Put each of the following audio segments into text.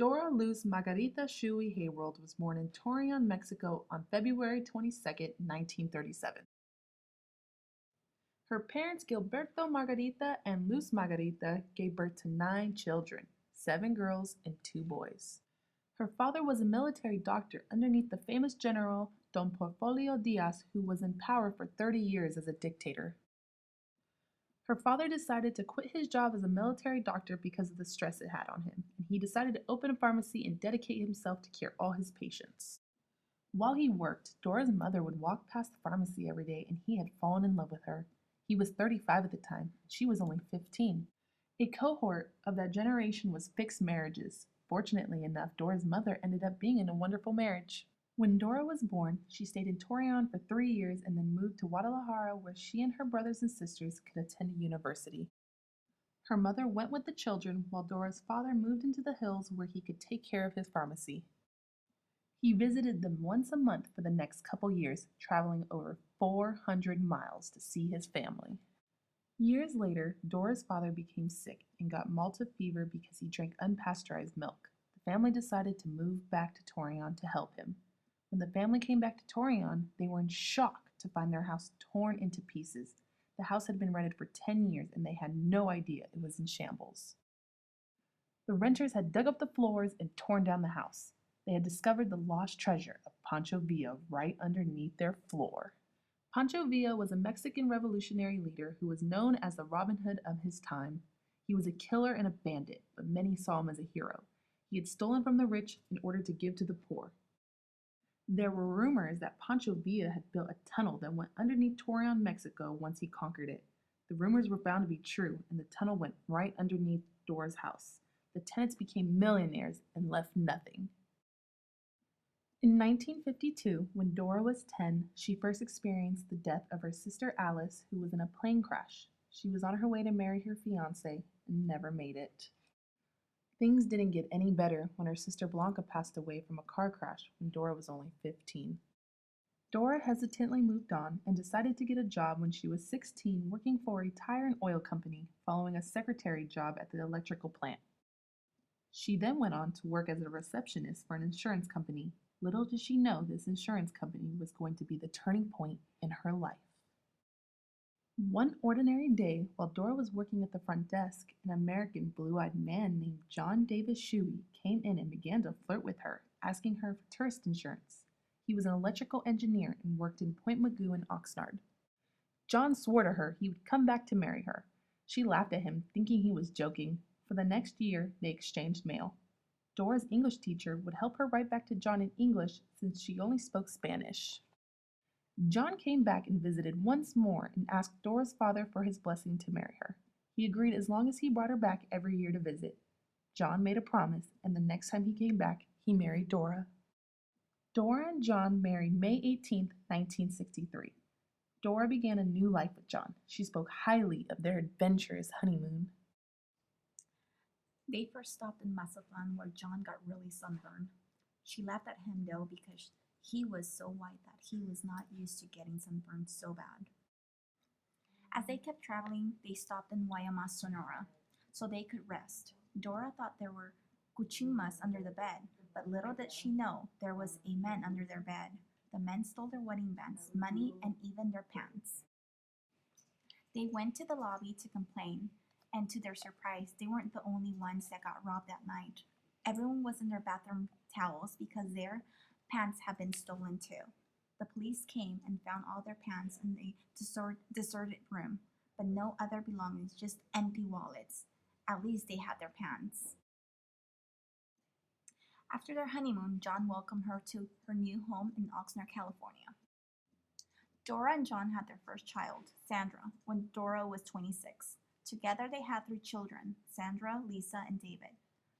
Dora Luz Margarita Shuey Hayworld was born in Torreon, Mexico on February 22, 1937. Her parents Gilberto Margarita and Luz Margarita gave birth to 9 children, 7 girls and 2 boys. Her father was a military doctor underneath the famous general Don Porfirio Diaz, who was in power for 30 years as a dictator. Her father decided to quit his job as a military doctor because of the stress it had on him, and he decided to open a pharmacy and dedicate himself to cure all his patients. While he worked, Dora's mother would walk past the pharmacy every day, and he had fallen in love with her. He was 35 at the time, and she was only 15. A cohort of that generation was fixed marriages. Fortunately enough, Dora's mother ended up being in a wonderful marriage. When Dora was born, she stayed in Torreon for 3 years and then moved to Guadalajara, where she and her brothers and sisters could attend a university. Her mother went with the children while Dora's father moved into the hills where he could take care of his pharmacy. He visited them once a month for the next couple years, traveling over 400 miles to see his family. Years later, Dora's father became sick and got Malta fever because he drank unpasteurized milk. The family decided to move back to Torreon to help him. When the family came back to Torreon, they were in shock to find their house torn into pieces. The house had been rented for 10 years and they had no idea it was in shambles. The renters had dug up the floors and torn down the house. They had discovered the lost treasure of Pancho Villa right underneath their floor. Pancho Villa was a Mexican revolutionary leader who was known as the Robin Hood of his time. He was a killer and a bandit, but many saw him as a hero. He had stolen from the rich in order to give to the poor. There were rumors that Pancho Villa had built a tunnel that went underneath Torreon, Mexico once he conquered it. The rumors were found to be true, and the tunnel went right underneath Dora's house. The tenants became millionaires and left nothing. In 1952, when Dora was 10, she first experienced the death of her sister Alice, who was in a plane crash. She was on her way to marry her fiancé and never made it. Things didn't get any better when her sister Blanca passed away from a car crash when Dora was only 15. Dora hesitantly moved on and decided to get a job when she was 16 working for a tire and oil company following a secretary job at the electrical plant. She then went on to work as a receptionist for an insurance company. Little did she know this insurance company was going to be the turning point in her life. One ordinary day, while Dora was working at the front desk, an American blue-eyed man named John Davis Shuey came in and began to flirt with her, asking her for tourist insurance. He was an electrical engineer and worked in Point Mugu in Oxnard. John swore to her he would come back to marry her. She laughed at him, thinking he was joking. For the next year, they exchanged mail. Dora's English teacher would help her write back to John in English since she only spoke Spanish. John came back and visited once more and asked Dora's father for his blessing to marry her. He agreed as long as he brought her back every year to visit. John made a promise, and the next time he came back, he married Dora. Dora and John married May 18, 1963. Dora began a new life with John. She spoke highly of their adventurous honeymoon. They first stopped in Mazatlan where John got really sunburned. She laughed at him though because he was so white that he was not used to getting sunburned so bad. As they kept traveling, they stopped in Guaymas, Sonora, so they could rest. Dora thought there were cuchimas under the bed, but little did she know there was a man under their bed. The men stole their wedding bands, money, and even their pants. They went to the lobby to complain, and to their surprise, they weren't the only ones that got robbed that night. Everyone was in their bathroom towels because their pants had been stolen too. The police came and found all their pants in a deserted room, but no other belongings, just empty wallets. At least they had their pants. After their honeymoon, John welcomed her to her new home in Oxnard, California. Dora and John had their first child, Sandra, when Dora was 26. Together they had 3 children, Sandra, Lisa, and David.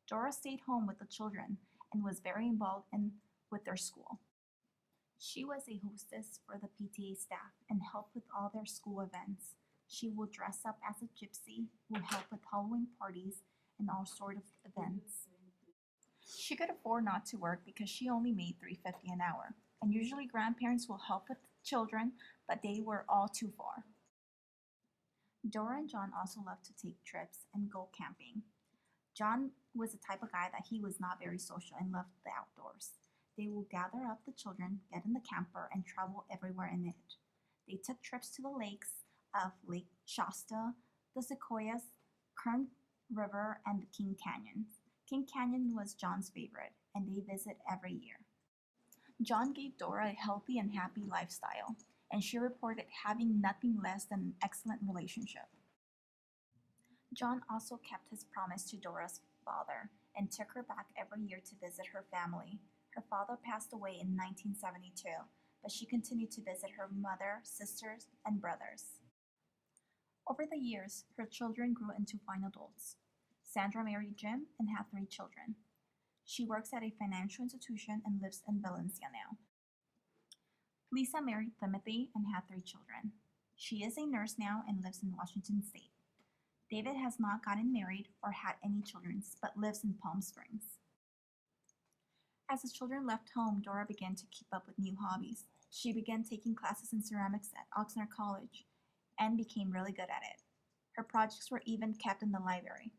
Dora stayed home with the children and was very involved with their school. She was a hostess for the PTA staff and helped with all their school events. She would dress up as a gypsy, would help with Halloween parties, and all sorts of events. She could afford not to work because she only made $3.50 an hour, and usually grandparents will help with children, but they were all too far. Dora and John also loved to take trips and go camping. John was the type of guy that he was not very social and loved the outdoors. They would gather up the children, get in the camper, and travel everywhere in it. They took trips to the lakes of Lake Shasta, the Sequoias, Kern River, and the King Canyon. King Canyon was John's favorite, and they visit every year. John gave Dora a healthy and happy lifestyle, and she reported having nothing less than an excellent relationship. John also kept his promise to Dora's father and took her back every year to visit her family. Her father passed away in 1972, but she continued to visit her mother, sisters, and brothers. Over the years, her children grew into fine adults. Sandra married Jim and had 3 children. She works at a financial institution and lives in Valencia now. Lisa married Timothy and had 3 children. She is a nurse now and lives in Washington State. David has not gotten married or had any children, but lives in Palm Springs. As the children left home, Dora began to keep up with new hobbies. She began taking classes in ceramics at Oxnard College and became really good at it. Her projects were even kept in the library.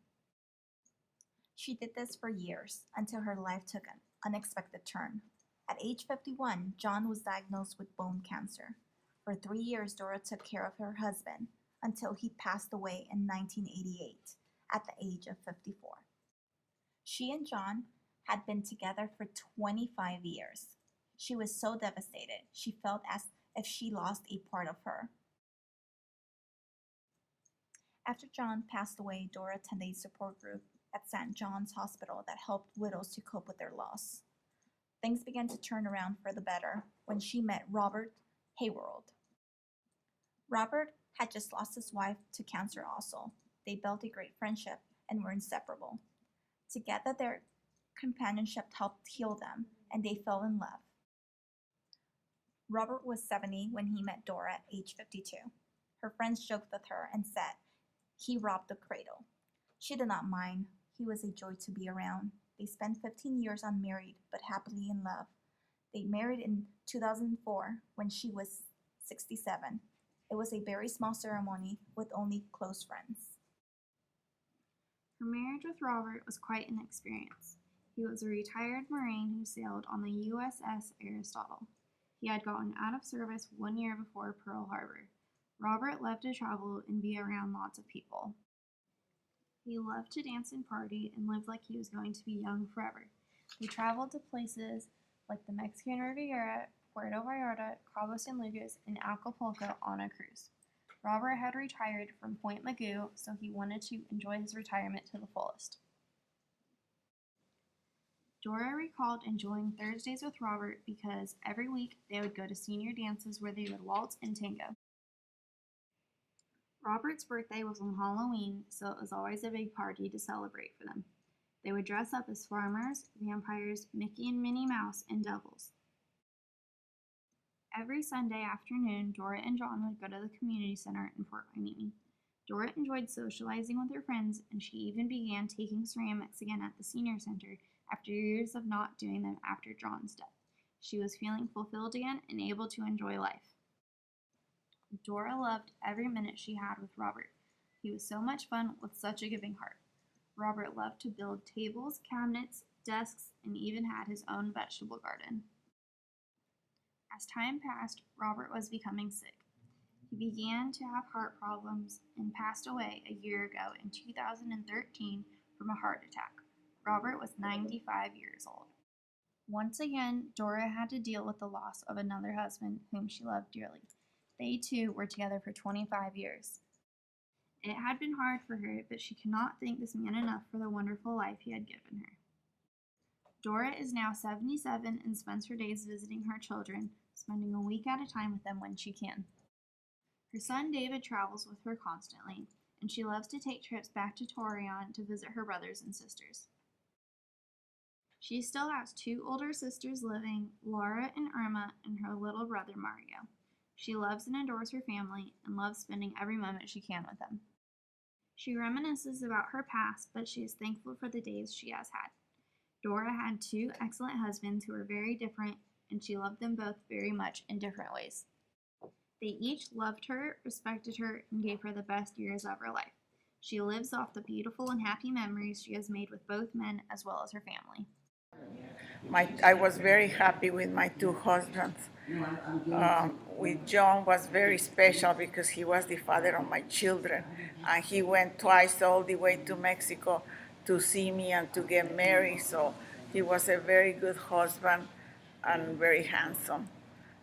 She did this for years until her life took an unexpected turn. At age 51, John was diagnosed with bone cancer. For 3 years, Dora took care of her husband until he passed away in 1988 at the age of 54. She and John had been together for 25 years. She was so devastated. She felt as if she lost a part of her. After John passed away, Dora attended a support group at St. John's Hospital that helped widows to cope with their loss. Things began to turn around for the better when she met Robert Hayworld. Robert had just lost his wife to cancer also. They built a great friendship and were inseparable. Together, their companionship helped heal them, and they fell in love. Robert was 70 when he met Dora at age 52. Her friends joked with her and said he robbed the cradle. She did not mind. He was a joy to be around. They spent 15 years unmarried, but happily in love. They married in 2004 when she was 67. It was a very small ceremony with only close friends. Her marriage with Robert was quite an experience. He was a retired Marine who sailed on the USS Aristotle. He had gotten out of service 1 year before Pearl Harbor. Robert loved to travel and be around lots of people. He loved to dance and party and lived like he was going to be young forever. He traveled to places like the Mexican Riviera, Puerto Vallarta, Cabo San Lucas, and Acapulco on a cruise. Robert had retired from Point Mugu, so he wanted to enjoy his retirement to the fullest. Dora recalled enjoying Thursdays with Robert because every week they would go to senior dances where they would waltz and tango. Robert's birthday was on Halloween, so it was always a big party to celebrate for them. They would dress up as farmers, vampires, Mickey and Minnie Mouse, and devils. Every Sunday afternoon, Dora and John would go to the community center in Fort Hueneme. Dora enjoyed socializing with her friends, and she even began taking ceramics again at the senior center after years of not doing them after John's death. She was feeling fulfilled again and able to enjoy life. Dora loved every minute she had with Robert. He was so much fun with such a giving heart. Robert loved to build tables, cabinets, desks, and even had his own vegetable garden. As time passed, Robert was becoming sick. He began to have heart problems and passed away a year ago in 2013 from a heart attack. Robert was 95 years old. Once again, Dora had to deal with the loss of another husband whom she loved dearly. They too were together for 25 years. It had been hard for her, but she could not thank this man enough for the wonderful life he had given her. Dora is now 77 and spends her days visiting her children, spending a week at a time with them when she can. Her son David travels with her constantly, and she loves to take trips back to Torreon to visit her brothers and sisters. She still has 2 older sisters living, Laura and Irma, and her little brother Mario. She loves and adores her family and loves spending every moment she can with them. She reminisces about her past, but she is thankful for the days she has had. Dora had 2 excellent husbands who were very different, and she loved them both very much in different ways. They each loved her, respected her, and gave her the best years of her life. She lives off the beautiful and happy memories she has made with both men as well as her family. I was very happy with my two husbands. With John was very special because he was the father of my children, and he went twice all the way to Mexico to see me and to get married. So he was a very good husband and very handsome.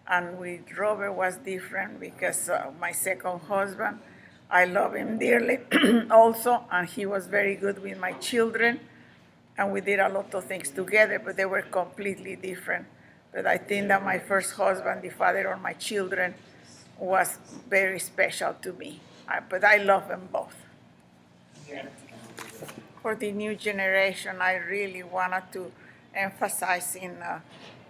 And with Robert was different because my second husband, I love him dearly also, and he was very good with my children, and we did a lot of things together, but they were completely different. But I think that my first husband, the father of my children, was very special to me. But I love them both. For the new generation, I really wanted to emphasize in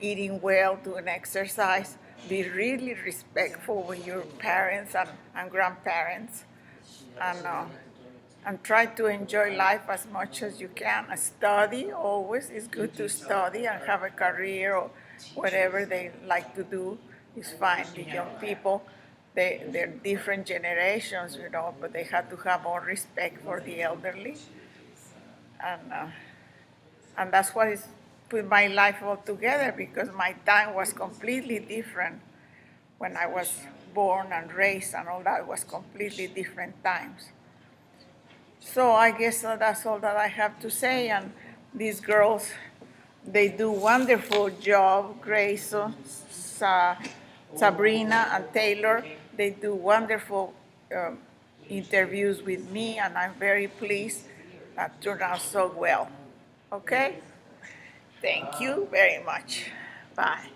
eating well, doing exercise, be really respectful with your parents and grandparents, and try to enjoy life as much as you can. Study always. It's good to study and have a career or whatever they like to do is fine. The young people, they're different generations, but they have to have more respect for the elderly. And that's what is put my life all together, because my time was completely different when I was born and raised, and all that was completely different times. So I guess that's all that I have to say. And these girls, they do wonderful job. Grace, Sabrina, and Taylor, they do wonderful interviews with me, and I'm very pleased that turned out so well. Okay? Thank you very much. Bye.